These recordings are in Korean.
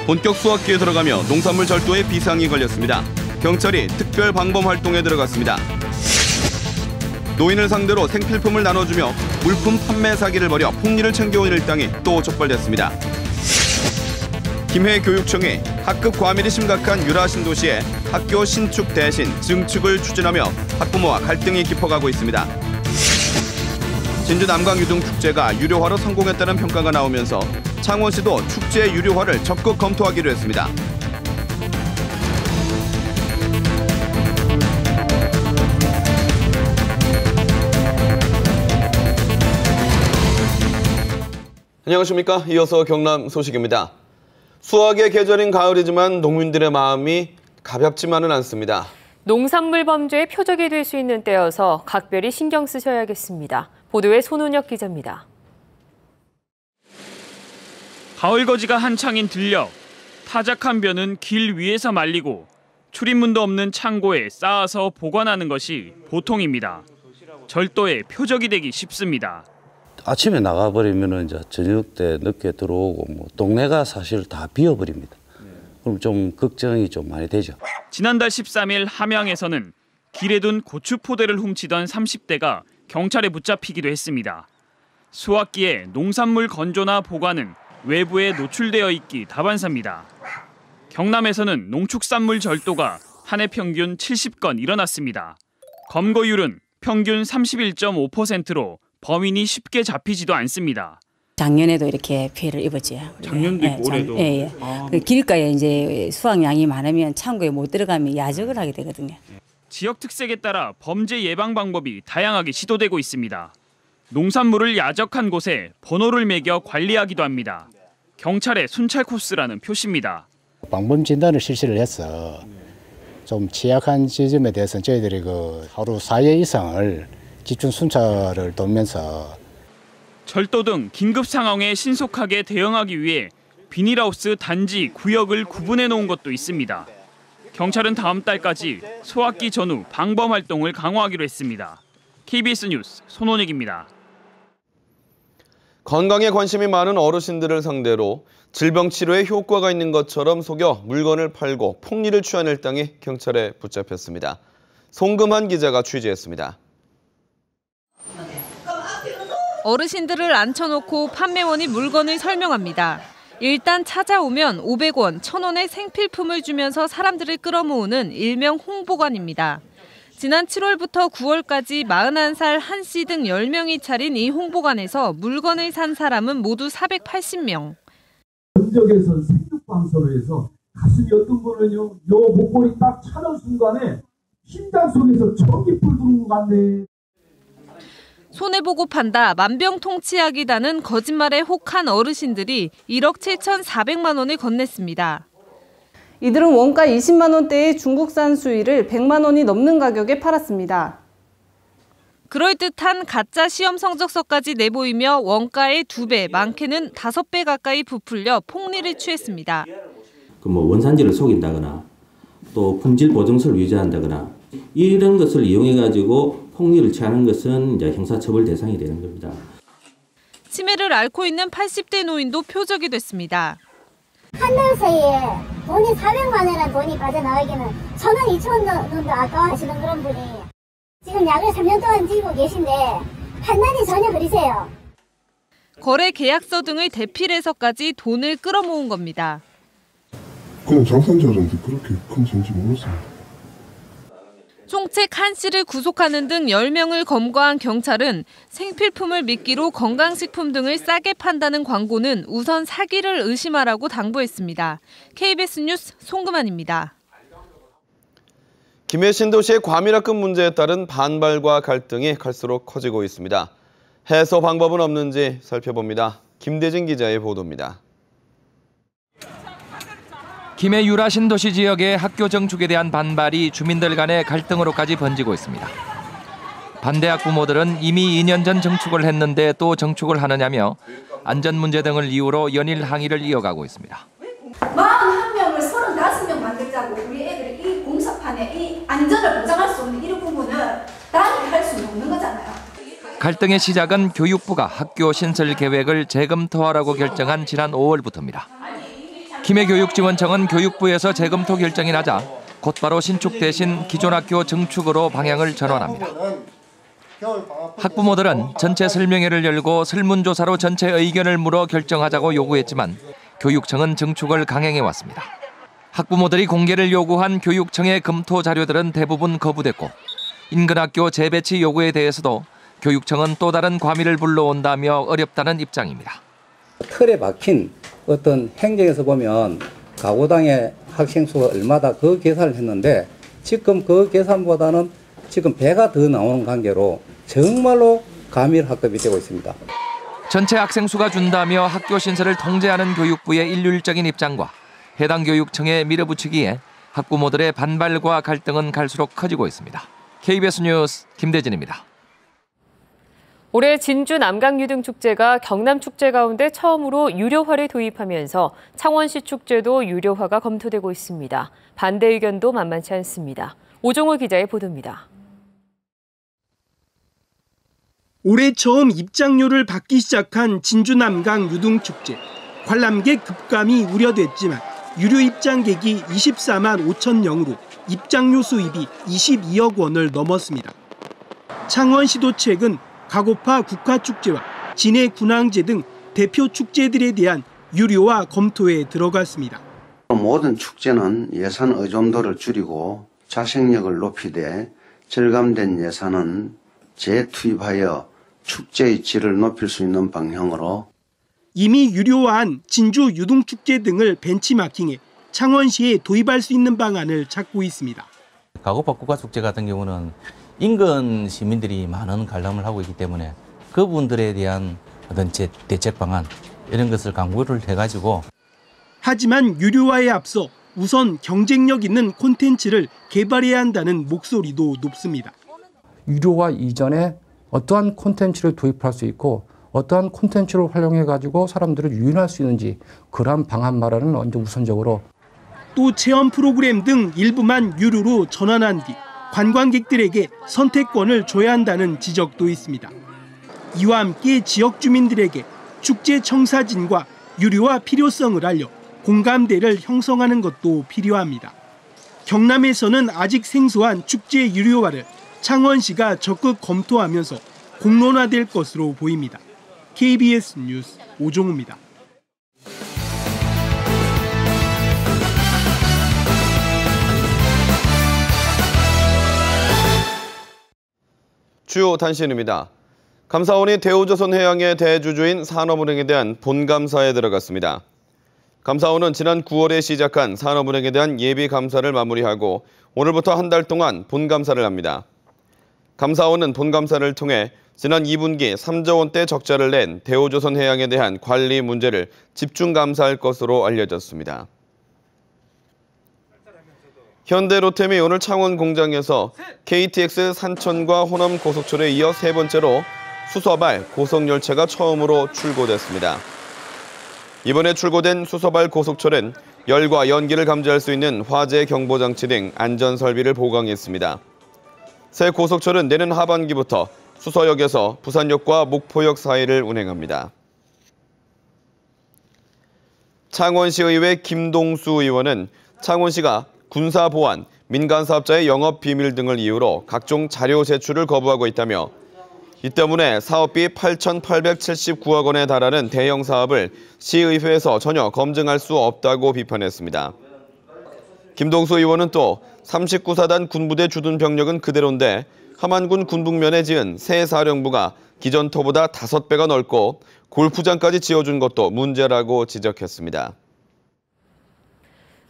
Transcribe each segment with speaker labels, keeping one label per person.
Speaker 1: 본격 수확기에 들어가며 농산물 절도에 비상이 걸렸습니다. 경찰이 특별 방범 활동에 들어갔습니다. 노인을 상대로 생필품을 나눠주며 물품 판매 사기를 벌여 폭리를 챙겨온 일당이 또 적발됐습니다. 김해 교육청이 학급 과밀이 심각한 유라 신도시에 학교 신축 대신 증축을 추진하며 학부모와 갈등이 깊어가고 있습니다. 진주 남강유등축제가 유료화로 성공했다는 평가가 나오면서 창원시도 축제 유료화를 적극 검토하기로 했습니다. 안녕하십니까. 이어서 경남 소식입니다. 수확의 계절인 가을이지만 농민들의 마음이 가볍지만은 않습니다.
Speaker 2: 농산물 범죄의 표적이 될 수 있는 때여서 각별히 신경 쓰셔야겠습니다. 보도에 손은혁 기자입니다.
Speaker 3: 가을거지가 한창인 들녘. 타작한 벼는 길 위에서 말리고 출입문도 없는 창고에 쌓아서 보관하는 것이 보통입니다. 절도의 표적이 되기 쉽습니다.
Speaker 4: 아침에 나가버리면 이제 저녁 때 늦게 들어오고 동네가 사실 다 비어버립니다. 그럼 좀 걱정이 좀 많이 되죠.
Speaker 3: 지난달 13일 함양에서는 길에 둔 고추 포대를 훔치던 30대가 경찰에 붙잡히기도 했습니다. 수확기에 농산물 건조나 보관은 외부에 노출되어 있기 다반사입니다. 경남에서는 농축산물 절도가 한 해 평균 70건 일어났습니다. 검거율은 평균 31.5%로 범인이 쉽게 잡히지도 않습니다.
Speaker 5: 작년에도 이렇게 피해를 입었죠.
Speaker 3: 작년도 있고 올해도.
Speaker 5: 예. 길가에 이제 수확량이 많으면 창고에 못 들어가면 야적을 하게 되거든요.
Speaker 3: 지역 특색에 따라 범죄 예방 방법이 다양하게 시도되고 있습니다. 농산물을 야적한 곳에 번호를 매겨 관리하기도 합니다. 경찰의 순찰 코스라는 표시입니다.
Speaker 6: 방범 진단을 실시를 해서 좀 취약한 지점에 대해서는 저희들이 하루 4회 이상을 집중 순찰을 돌면서
Speaker 3: 절도 등 긴급 상황에 신속하게 대응하기 위해 비닐하우스 단지, 구역을 구분해 놓은 것도 있습니다. 경찰은 다음 달까지 수확기 전후 방범 활동을 강화하기로 했습니다. KBS 뉴스 손원익입니다.
Speaker 1: 건강에 관심이 많은 어르신들을 상대로 질병 치료에 효과가 있는 것처럼 속여 물건을 팔고 폭리를 취한 일당이 경찰에 붙잡혔습니다. 송금한 기자가 취재했습니다.
Speaker 7: 어르신들을 앉혀놓고 판매원이 물건을 설명합니다. 일단 찾아오면 500원, 1,000원의 생필품을 주면서 사람들을 끌어모으는 일명 홍보관입니다. 지난 7월부터 9월까지 41살 한 씨 등 10명이 차린 이 홍보관에서 물건을 산 사람은 모두 480명.
Speaker 8: 전적에서 생육방사로 해서 가슴이 어떤 거는요, 요 목걸이 딱 차는 순간에 심장 속에서 전기불 들어온 것 같네.
Speaker 7: 손해보고 판다 만병통치약이라는 거짓말에 혹한 어르신들이 1억 7,400만 원을 건넸습니다.
Speaker 9: 이들은 원가 20만 원대의 중국산 수의를 100만 원이 넘는 가격에 팔았습니다.
Speaker 7: 그럴듯한 가짜 시험 성적서까지 내보이며 원가의 2배, 많게는 5배 가까이 부풀려 폭리를 취했습니다.
Speaker 10: 원산지를 속인다거나 또 품질 보증서를 위조한다거나 이런 것을 이용해가지고 폭리를 취하는 것은 이제 형사처벌 대상이 되는 겁니다.
Speaker 7: 치매를 앓고 있는 80대 노인도 표적이 됐습니다.
Speaker 11: 한 달 사이에 돈이 400만 원이라는 돈이 빠져나가기는 1,000원, 2,000원 정도 아까워하시는 그런 분이 지금 약을 3년 동안 지고 계신데 판단이 전혀 그리세요.
Speaker 7: 거래 계약서 등을 대필해서까지 돈을 끌어모은 겁니다.
Speaker 12: 그냥 장사인 줄 알았는데 그렇게 큰 돈인지 몰랐습니다.
Speaker 7: 총책 한 씨를 구속하는 등 10명을 검거한 경찰은 생필품을 미끼로 건강식품 등을 싸게 판다는 광고는 우선 사기를 의심하라고 당부했습니다. KBS 뉴스 송금환입니다.
Speaker 1: 김해 신도시의 과밀학급 문제에 따른 반발과 갈등이 갈수록 커지고 있습니다. 해소 방법은 없는지 살펴봅니다. 김대진 기자의 보도입니다.
Speaker 13: 김해 유라 신도시 지역의 학교 정축에 대한 반발이 주민들 간의 갈등으로까지 번지고 있습니다. 반대 학부모들은 이미 2년 전 정축을 했는데 또 정축을 하느냐며 안전 문제 등을 이유로 연일 항의를 이어가고 있습니다.
Speaker 14: 41명을 35명 만들자고 우리 애들이 이 공사판에 이 안전을 보장할 수 없는 이런 부분은 단일히 할 수는 없는 거잖아요.
Speaker 13: 갈등의 시작은 교육부가 학교 신설 계획을 재검토하라고 결정한 지난 5월부터입니다. 김해교육지원청은 교육부에서 재검토 결정이 나자 곧바로 신축 대신 기존 학교 증축으로 방향을 전환합니다. 학부모들은 전체 설명회를 열고 설문조사로 전체 의견을 물어 결정하자고 요구했지만 교육청은 증축을 강행해왔습니다. 학부모들이 공개를 요구한 교육청의 검토 자료들은 대부분 거부됐고 인근 학교 재배치 요구에 대해서도 교육청은 또 다른 과밀을 불러온다며 어렵다는 입장입니다.
Speaker 15: 틀에 박힌 어떤 행정에서 보면 가구당의 학생 수가 얼마다 그 계산을 했는데 지금 그 계산보다는 지금 배가 더 나오는 관계로 정말로 과밀 학급이 되고 있습니다.
Speaker 13: 전체 학생 수가 준다며 학교 신설을 통제하는 교육부의 일률적인 입장과 해당 교육청에 밀어붙이기에 학부모들의 반발과 갈등은 갈수록 커지고 있습니다. KBS 뉴스 김대진입니다.
Speaker 2: 올해 진주 남강유등축제가 경남축제 가운데 처음으로 유료화를 도입하면서 창원시 축제도 유료화가 검토되고 있습니다. 반대 의견도 만만치 않습니다. 오종호 기자의 보도입니다.
Speaker 16: 올해 처음 입장료를 받기 시작한 진주 남강유등축제. 관람객 급감이 우려됐지만 유료 입장객이 24만 5천 명으로 입장료 수입이 22억 원을 넘었습니다. 창원시도 최근 가고파 국화축제와 진해 군항제 등 대표 축제들에 대한 유료화 검토에 들어갔습니다.
Speaker 17: 모든 축제는 예산 의존도를 줄이고 자생력을 높이되 절감된 예산은 재투입하여 축제의 질을 높일 수 있는 방향으로
Speaker 16: 이미 유료화한 진주 유등축제 등을 벤치마킹해 창원시에 도입할 수 있는 방안을 찾고 있습니다.
Speaker 18: 가고파 국화축제 같은 경우는 인근 시민들이 많은 관람을 하고 있기 때문에 그분들에 대한 어떤 대책 방안 이런 것을 강구를 해가지고
Speaker 16: 하지만 유료화에 앞서 우선 경쟁력 있는 콘텐츠를 개발해야 한다는 목소리도 높습니다.
Speaker 19: 유료화 이전에 어떠한 콘텐츠를 도입할 수 있고 어떠한 콘텐츠를 활용해가지고 사람들을 유인할 수 있는지 그러한 방안 마련은 먼저 우선적으로
Speaker 16: 또 체험 프로그램 등 일부만 유료로 전환한 뒤 관광객들에게 선택권을 줘야 한다는 지적도 있습니다. 이와 함께 지역 주민들에게 축제 청사진과 유료화 필요성을 알려 공감대를 형성하는 것도 필요합니다. 경남에서는 아직 생소한 축제 유료화를 창원시가 적극 검토하면서 공론화될 것으로 보입니다. KBS 뉴스 오종우입니다.
Speaker 1: 주요 단신입니다. 감사원이 대우조선해양의 대주주인 산업은행에 대한 본감사에 들어갔습니다. 감사원은 지난 9월에 시작한 산업은행에 대한 예비감사를 마무리하고 오늘부터 한 달 동안 본감사를 합니다. 감사원은 본감사를 통해 지난 2분기 3조 원대 적자를 낸 대우조선해양에 대한 관리 문제를 집중 감사할 것으로 알려졌습니다. 현대로템이 오늘 창원 공장에서 KTX 산천과 호남 고속철에 이어 세 번째로 수서발 고속열차가 처음으로 출고됐습니다. 이번에 출고된 수서발 고속철은 열과 연기를 감지할 수 있는 화재 경보장치 등 안전설비를 보강했습니다. 새 고속철은 내년 하반기부터 수서역에서 부산역과 목포역 사이를 운행합니다. 창원시의회 김동수 의원은 창원시가 군사보안, 민간사업자의 영업비밀 등을 이유로 각종 자료 제출을 거부하고 있다며 이 때문에 사업비 8,879억 원에 달하는 대형 사업을 시의회에서 전혀 검증할 수 없다고 비판했습니다. 김동수 의원은 또 39사단 군부대 주둔 병력은 그대로인데 함안군 군북면에 지은 새 사령부가 기존 터보다 5배가 넓고 골프장까지 지어준 것도 문제라고 지적했습니다.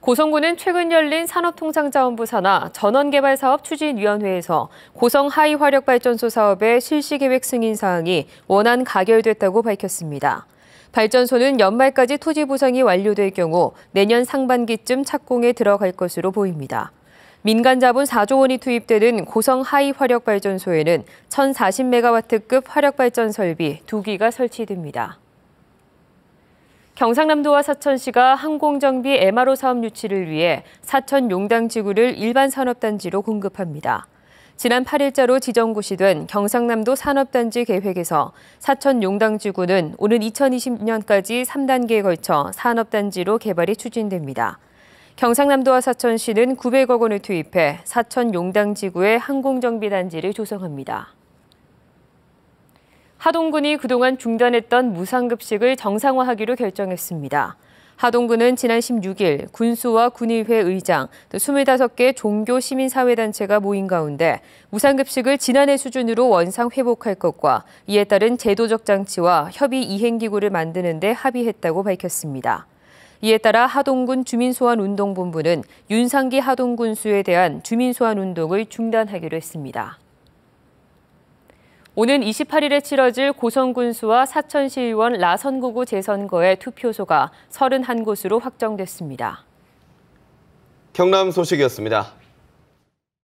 Speaker 2: 고성군은 최근 열린 산업통상자원부 산하 전원개발사업 추진위원회에서 고성 하이화력발전소 사업의 실시계획 승인 사항이 원안 가결됐다고 밝혔습니다. 발전소는 연말까지 토지 보상이 완료될 경우 내년 상반기쯤 착공에 들어갈 것으로 보입니다. 민간 자본 4조 원이 투입되는 고성 하이화력발전소에는 1,040메가와트급 화력발전 설비 2기가 설치됩니다. 경상남도와 사천시가 항공정비 MRO 사업 유치를 위해 사천 용당 지구를 일반 산업단지로 공급합니다. 지난 8일자로 지정고시 된 경상남도 산업단지 계획에서 사천 용당지구는 오는 2020년까지 3단계에 걸쳐 산업단지로 개발이 추진됩니다. 경상남도와 사천시는 900억 원을 투입해 사천 용당지구에 항공정비단지를 조성합니다. 하동군이 그동안 중단했던 무상급식을 정상화하기로 결정했습니다. 하동군은 지난 16일 군수와 군의회 의장, 또 25개 종교 시민사회단체가 모인 가운데 무상급식을 지난해 수준으로 원상 회복할 것과 이에 따른 제도적 장치와 협의 이행기구를 만드는 데 합의했다고 밝혔습니다. 이에 따라 하동군 주민소환운동본부는 윤상기 하동군수에 대한 주민소환운동을 중단하기로 했습니다. 오는 28일에 치러질 고성군수와 사천시의원 라선구구 재선거의 투표소가 31곳으로 확정됐습니다.
Speaker 1: 경남 소식이었습니다.